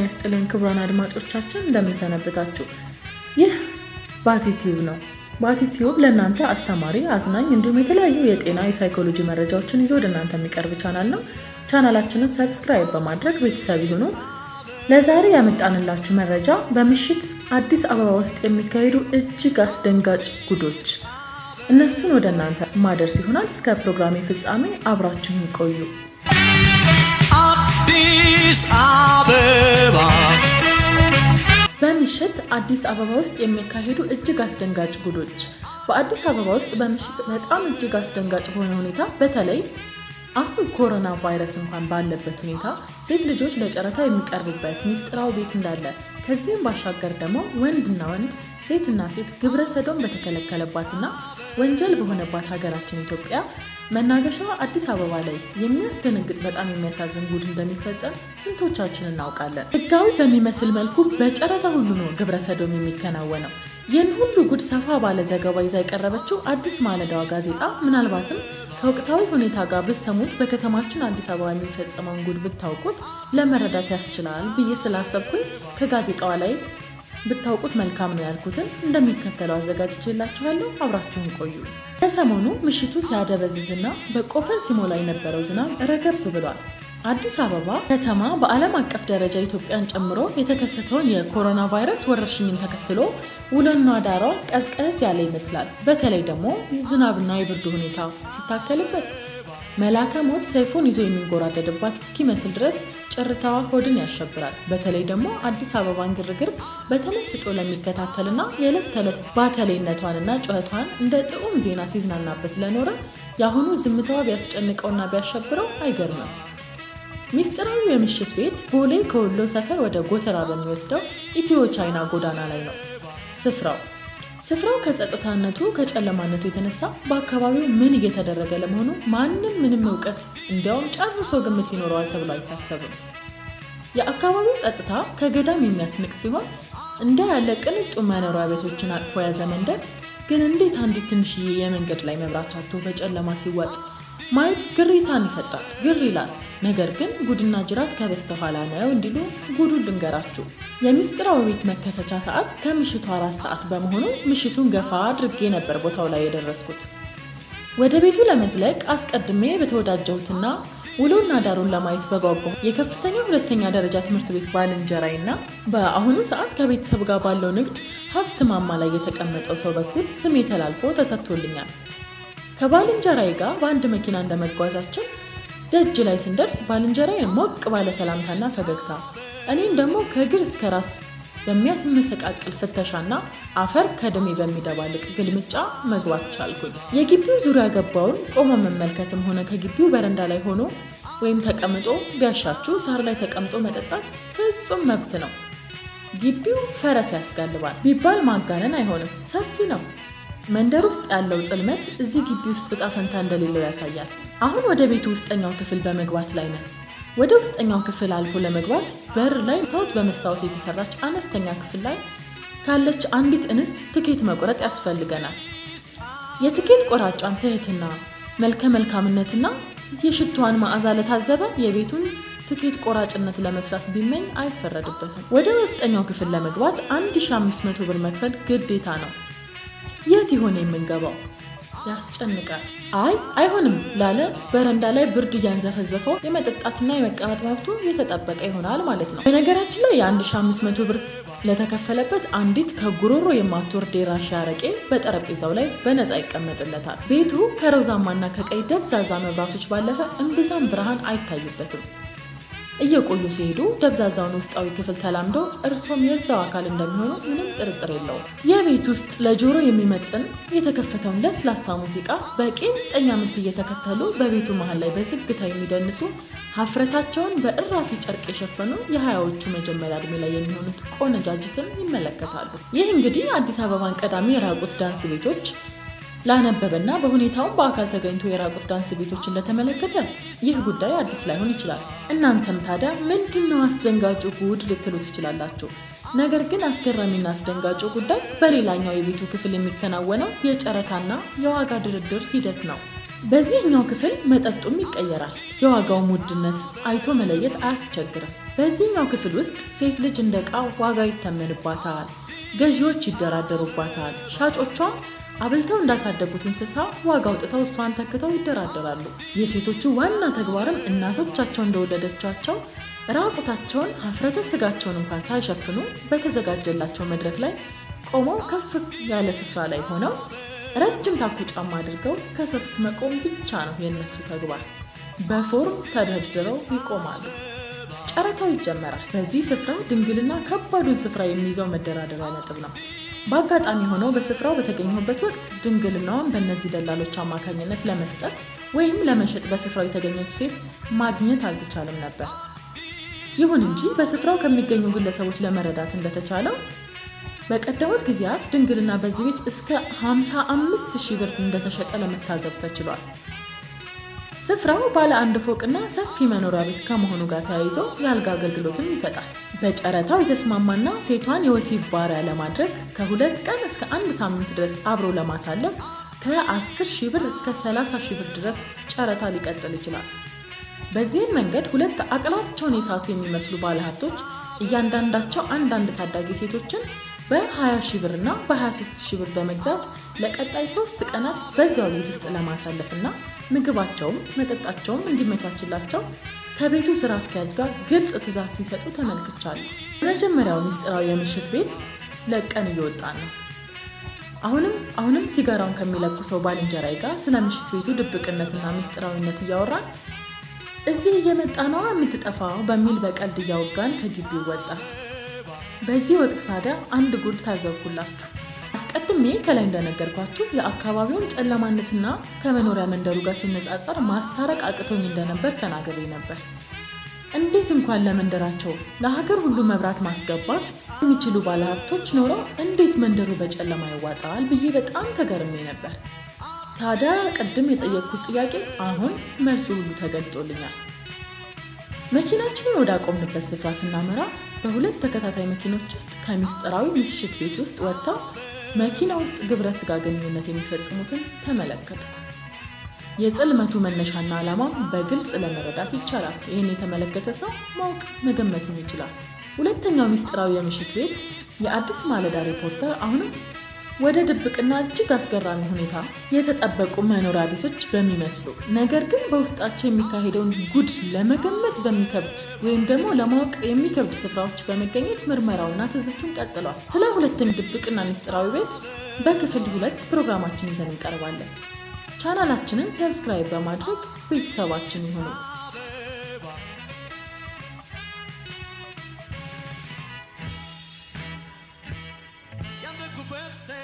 ይስጥልን ክቡራን አድማጮቻችን እንደምን ሰነበታችሁ። ይህ ባቲ ቲዩብ ነው። ባቲ ቲዩብ ለእናንተ አስተማሪ፣ አዝናኝ እንዲሁም የተለያዩ የጤና የሳይኮሎጂ መረጃዎችን ይዞ ወደ እናንተ የሚቀርብ ቻናል ነው። ቻናላችንን ሰብስክራይብ በማድረግ ቤተሰብ ይሁኑ። ለዛሬ ያመጣንላችሁ መረጃ በምሽት አዲስ አበባ ውስጥ የሚካሄዱ እጅግ አስደንጋጭ ጉዶች እነሱን ወደ እናንተ ማድረስ ይሆናል። እስከ ፕሮግራሜ ፍጻሜ አብራችሁን ቆዩ። አዲስ አበባ በምሽት አዲስ አበባ ውስጥ የሚካሄዱ እጅግ አስደንጋጭ ጉዶች። በአዲስ አበባ ውስጥ በምሽት በጣም እጅግ አስደንጋጭ በሆነ ሁኔታ በተለይ አሁን ኮሮና ቫይረስ እንኳን ባለበት ሁኔታ ሴት ልጆች ለጨረታ የሚቀርቡበት ሚስጥራዊ ቤት እንዳለ፣ ከዚህም ባሻገር ደግሞ ወንድና ወንድ ሴትና ሴት ግብረ ሰዶም በተከለከለባትና ወንጀል በሆነባት ሀገራችን ኢትዮጵያ መናገሻዋ አዲስ አበባ ላይ የሚያስደነግጥ በጣም የሚያሳዝን ጉድ እንደሚፈጸም ስንቶቻችን እናውቃለን? ህጋዊ በሚመስል መልኩ በጨረታ ሁሉ ነው ግብረ ሰዶም የሚከናወነው። ይህን ሁሉ ጉድ ሰፋ ባለ ዘገባ ይዛ የቀረበችው አዲስ ማለዳዋ ጋዜጣ ምናልባትም ከወቅታዊ ሁኔታ ጋር ብትሰሙት በከተማችን አዲስ አበባ የሚፈጸመውን ጉድ ብታውቁት ለመረዳት ያስችላል ብዬ ስላሰብኩኝ ከጋዜጣዋ ላይ ብታውቁት መልካም ነው ያልኩትን እንደሚከተለው አዘጋጅቼላችኋለሁ። አብራችሁን ቆዩ። ከሰሞኑ ምሽቱ ሲያደበዝዝና በቆፈን ሲሞላ የነበረው ዝናብ ረገብ ብሏል። አዲስ አበባ ከተማ በዓለም አቀፍ ደረጃ ኢትዮጵያን ጨምሮ የተከሰተውን የኮሮና ቫይረስ ወረርሽኝን ተከትሎ ውሎና ዳሯ ቀዝቀዝ ያለ ይመስላል። በተለይ ደግሞ ዝናብና የብርድ ሁኔታ ሲታከልበት መላከ ሞት ሰይፉን ይዞ የሚንጎራደድባት እስኪመስል ድረስ ጭርታዋ ሆድን ያሸብራል። በተለይ ደግሞ አዲስ አበባን ግርግር በተመስጦ ለሚከታተልና የዕለት ተዕለት ባተሌነቷንና ጩኸቷን እንደ ጥዑም ዜና ሲዝናናበት ለኖረ የአሁኑ ዝምታዋ ቢያስጨንቀውና ቢያሸብረው አይገርምም። ሚስጥራዊ የምሽት ቤት ቦሌ ከወሎ ሰፈር ወደ ጎተራ በሚወስደው ኢትዮ ቻይና ጎዳና ላይ ነው ስፍራው ከጸጥታነቱ ከጨለማነቱ የተነሳ በአካባቢው ምን እየተደረገ ለመሆኑ ማንም ምንም እውቀት እንዲያውም ጨርሶ ግምት ይኖረዋል ተብሎ አይታሰብም። የአካባቢው ጸጥታ ከገዳም የሚያስንቅ ሲሆን እንደ ያለ ቅንጡ መኖሪያ ቤቶችን አቅፎ ያዘ መንደር ግን እንዴት አንዲት ትንሽዬ የመንገድ ላይ መብራት አጥቶ በጨለማ ሲዋጥ ማየት ግሪታን ይፈጥራል። ግር ይላል። ነገር ግን ጉድና ጅራት ከበስተኋላ ነው እንዲሉ ጉዱን ልንገራችሁ። የሚስጥራዊ ቤት መከፈቻ ሰዓት ከምሽቱ 4 ሰዓት በመሆኑ ምሽቱን ገፋ አድርጌ ነበር ቦታው ላይ የደረስኩት። ወደ ቤቱ ለመዝለቅ አስቀድሜ በተወዳጀሁትና ውሎና ዳሩን ለማየት በጓጓሁ የከፍተኛ ሁለተኛ ደረጃ ትምህርት ቤት ባልንጀራይና በአሁኑ ሰዓት ከቤተሰብ ጋር ባለው ንግድ ሀብት ማማ ላይ የተቀመጠው ሰው በኩል ስሜ ተላልፎ ተሰጥቶልኛል። ከባልንጀራይ ጋር በአንድ መኪና እንደመጓዛችን ደጅ ላይ ስንደርስ ባልንጀራይን ሞቅ ባለ ሰላምታና ፈገግታ እኔን ደግሞ ከእግር እስከ ራስ በሚያስመሰቃቅል ፍተሻና አፈር ከደሜ በሚደባልቅ ግልምጫ መግባት ቻልኩኝ። የግቢው ዙሪያ ገባውን ቆሞ መመልከትም ሆነ ከግቢው በረንዳ ላይ ሆኖ ወይም ተቀምጦ ቢያሻችሁ ሳር ላይ ተቀምጦ መጠጣት ፍጹም መብት ነው። ግቢው ፈረስ ያስጋልባል ቢባል ማጋነን አይሆንም። ሰፊ ነው። መንደር ውስጥ ያለው ጽልመት እዚህ ግቢ ውስጥ እጣ ፈንታ እንደሌለው ያሳያል። አሁን ወደ ቤቱ ውስጠኛው ክፍል በመግባት ላይ ነን። ወደ ውስጠኛው ክፍል አልፎ ለመግባት በር ላይ በመስታወት የተሰራች አነስተኛ ክፍል ላይ ካለች አንዲት እንስት ትኬት መቁረጥ ያስፈልገናል። የትኬት ቆራጯን ትህትና፣ መልከ መልካምነትና የሽቷን መዓዛ ለታዘበ የቤቱን ትኬት ቆራጭነት ለመስራት ቢመኝ አይፈረድበትም። ወደ ውስጠኛው ክፍል ለመግባት 1500 ብር መክፈል ግዴታ ነው። የት ይሆን የምንገባው? ያስጨንቃል። አይሆንም ላለ በረንዳ ላይ ብርድ እያንዘፈዘፈው የመጠጣትና የመቀመጥ መብቱ የተጠበቀ ይሆናል ማለት ነው። በነገራችን ላይ የ1500 ብር ለተከፈለበት አንዲት ከጉሮሮ የማትወርድ የራሻ አረቄ በጠረጴዛው ላይ በነፃ ይቀመጥለታል። ቤቱ ከሮዛማና ከቀይ ደብዛዛ መብራቶች ባለፈ እምብዛም ብርሃን አይታይበትም። እየቆዩ ሲሄዱ ደብዛዛውን ውስጣዊ ክፍል ተላምዶ እርሶም የዛው አካል እንደሚሆኑ ምንም ጥርጥር የለውም። የቤት ውስጥ ለጆሮ የሚመጥን የተከፈተውን ለስላሳ ሙዚቃ በቄንጠኛ ምት እየተከተሉ በቤቱ መሃል ላይ በዝግታ የሚደንሱ ሀፍረታቸውን በእራፊ ጨርቅ የሸፈኑ የ20ዎቹ መጀመሪያ ዕድሜ ላይ የሚሆኑት ቆነጃጅትን ይመለከታሉ። ይህ እንግዲህ አዲስ አበባን ቀዳሚ የራቁት ዳንስ ቤቶች ላነበበና በሁኔታውም በአካል ተገኝቶ የራቁት ዳንስ ቤቶችን ለተመለከተ ይህ ጉዳይ አዲስ ላይሆን ይችላል። እናንተም ታዲያ ምንድነው አስደንጋጩ ጉድ ልትሉ ትችላላችሁ። ነገር ግን አስገራሚና አስደንጋጩ ጉዳይ በሌላኛው የቤቱ ክፍል የሚከናወነው የጨረታና የዋጋ ድርድር ሂደት ነው። በዚህኛው ክፍል መጠጡም ይቀየራል። የዋጋውም ውድነት አይቶ መለየት አያስቸግርም። በዚህኛው ክፍል ውስጥ ሴት ልጅ እንደ ዕቃ ዋጋ ይተመንባታል፣ ገዢዎች ይደራደሩባታል፣ ሻጮቿም አብልተው እንዳሳደጉት እንስሳ ዋጋ አውጥተው እሷን ተክተው ይደራደራሉ። የሴቶቹ ዋና ተግባርም እናቶቻቸው እንደወለደቻቸው ራቁታቸውን ሀፍረተ ስጋቸውን እንኳን ሳይሸፍኑ በተዘጋጀላቸው መድረክ ላይ ቆመው ከፍ ያለ ስፍራ ላይ ሆነው ረጅም ታኮ ጫማ አድርገው ከሰው ፊት መቆም ብቻ ነው የነሱ ተግባር። በፎርም ተደርድረው ይቆማሉ። ጨረታው ይጀመራል። በዚህ ስፍራ ድንግልና ከባዱን ስፍራ የሚይዘው መደራደሪያ ነጥብ ነው። በአጋጣሚ ሆነው በስፍራው በተገኘሁበት ወቅት ድንግልናዋን በእነዚህ ደላሎች አማካኝነት ለመስጠት ወይም ለመሸጥ በስፍራው የተገኘች ሴት ማግኘት አልተቻለም ነበር። ይሁን እንጂ በስፍራው ከሚገኙ ግለሰቦች ለመረዳት እንደተቻለው በቀደሙት ጊዜያት ድንግልና በዚህ ቤት እስከ 55,000 ብር እንደተሸጠ ለመታዘብ ተችሏል። ስፍራው ባለ አንድ ፎቅና ሰፊ መኖሪያ ቤት ከመሆኑ ጋር ተያይዞ የአልጋ አገልግሎትም ይሰጣል። በጨረታው የተስማማና ሴቷን የወሲብ ባሪያ ለማድረግ ከ2 ቀን እስከ 1 ሳምንት ድረስ አብሮ ለማሳለፍ ከ10,000 ብር እስከ 30,000 ብር ድረስ ጨረታ ሊቀጥል ይችላል። በዚህም መንገድ 2 አቅላቸውን የሳቱ የሚመስሉ ባለሀብቶች እያንዳንዳቸው አንዳንድ ታዳጊ ሴቶችን በ20,000 ብር እና በ23,000 ብር በመግዛት ለቀጣይ 3 ቀናት በዚያው ቤት ውስጥ ለማሳለፍና ምግባቸውም መጠጣቸውም እንዲመቻችላቸው ከቤቱ ስራ አስኪያጅ ጋር ግልጽ ትዕዛዝ ሲሰጡ ተመልክቻለሁ። የመጀመሪያው ሚስጥራዊ የምሽት ቤት ለቀን እየወጣን ነው። አሁንም ሲጋራውን ከሚለኩሰው ባልንጀራዬ ጋር ስለ ምሽት ቤቱ ድብቅነትና ሚስጥራዊነት እያወራን እዚህ እየመጣ ነዋ የምትጠፋው በሚል በቀልድ እያወጋን ከግቢው ወጣ። በዚህ ወቅት ታዲያ አንድ ጉድ ታዘብኩላችሁ። አስቀድሜ ከላይ እንደነገርኳችሁ የአካባቢውን ጨለማነትና ከመኖሪያ መንደሩ ጋር ሲነጻጸር ማስታረቅ አቅቶኝ እንደነበር ተናግሬ ነበር። እንዴት እንኳን ለመንደራቸው ለሀገር ሁሉ መብራት ማስገባት የሚችሉ ባለሀብቶች ኖረው እንዴት መንደሩ በጨለማ ይዋጣል ብዬ በጣም ተገርሜ ነበር። ታዲያ ቅድም የጠየቅኩት ጥያቄ አሁን መልሱ ሁሉ ተገልጦልኛል። መኪናችንን ወደ አቆምንበት ስፍራ ስናመራ በ2 ተከታታይ መኪኖች ውስጥ ከሚስጥራዊ ምሽት ቤት ውስጥ ወጥተው መኪና ውስጥ ግብረ ስጋ ግንኙነት የሚፈጽሙትን ተመለከትኩ። የጽልመቱ መነሻና ዓላማም በግልጽ ለመረዳት ይቻላል። ይህን የተመለከተ ሰው ማወቅ መገመትም ይችላል። ሁለተኛው ሚስጥራዊ የምሽት ቤት የአዲስ ማለዳ ሪፖርተር አሁንም ወደ ድብቅና እጅግ አስገራሚ ሁኔታ የተጠበቁ መኖሪያ ቤቶች በሚመስሉ ነገር ግን በውስጣቸው የሚካሄደውን ጉድ ለመገመት በሚከብድ ወይም ደግሞ ለማወቅ የሚከብድ ስፍራዎች በመገኘት ምርመራውና ትዝብቱን ቀጥሏል። ስለ ሁለተኛው ድብቅና ሚስጥራዊ ቤት በክፍል 2 ፕሮግራማችን ይዘን እንቀርባለን። ቻናላችንን ሰብስክራይብ በማድረግ ቤተሰባችን ይሁኑ። Yanda kubetse